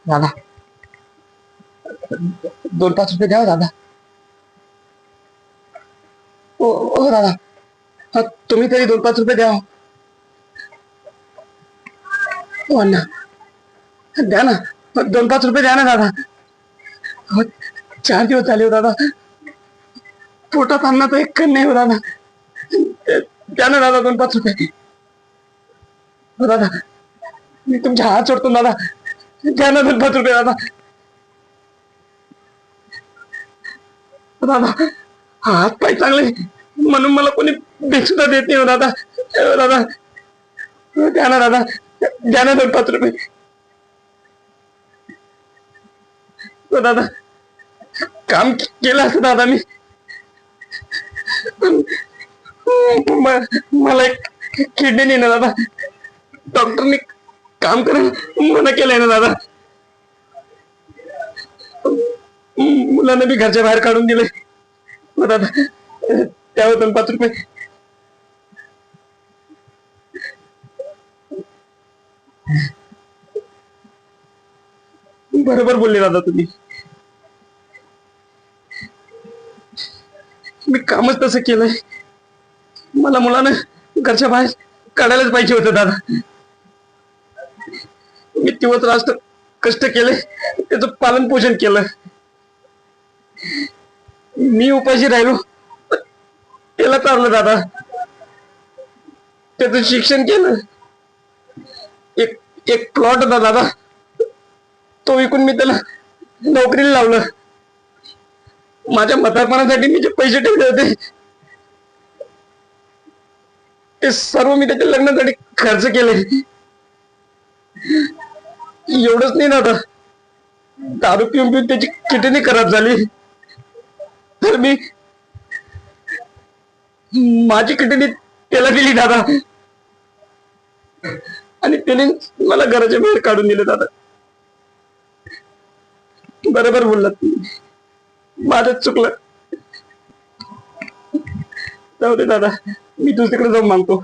दादा, 2-5 रुपये द्या हो दादा. ओ दादा, तुम्ही तरी 2-5 रुपये द्या हो. अण्णा, द्या ना. 2-5 रुपये द्या ना दादा. 4 दिवस झाले हो दादा. पोटात अन्न तर एक नाही हो दादा. द्या ना दादा 2-5 रुपये. हो दादा, मी तुमच्या हात सोडतो दादा. द्या ना 2-5 रुपये दादा. दादा, हात पाय चांगले म्हणून मला कोणी भेट सुद्धा देत नाही हो दादा. दादा, द्या ना दादा. द्या ना 2-5 रुपये. दादा, काम केलं असतं दादा मी. मला एक किडनी नाही ना दादा. डॉक्टरनी काम करायला मना केलंय ना दादा. मुलांना बी घरच्या बाहेर काढून दिले दादा. त्यावर 2-5 रुपये. बरोबर बोलले दादा तुम्ही. मी कामच तसं केलंय. मला मुलानं घरच्या बाहेर काढायलाच पाहिजे होतं दादा. मी दिवस रात्र कष्ट केले, त्याचं पालन पोषण केलं. मी उपाशी राहिलो, त्याला चाललं दादा. त्याचं शिक्षण केलं. एक एक प्लॉट होता दादा, तो विकून मी त्याला नोकरीला लावलं. माझ्या म्हातारपणासाठी मी जे पैसे ठेवले होते ते सर्व मी त्याच्या लग्नासाठी खर्च केले. एवढंच नाही दादा, दारू पिऊन पिऊन त्याची किडनी खराब झाली. तर मी माझी किडनी त्याला दिली दादा. आणि त्याने मला घराच्या बाहेर काढून दिले दादा. बरोबर बोललात तुम्ही. माझंच चुकलं. जाऊ दे दादा, मी दुसरीकडे जाऊन मागतो.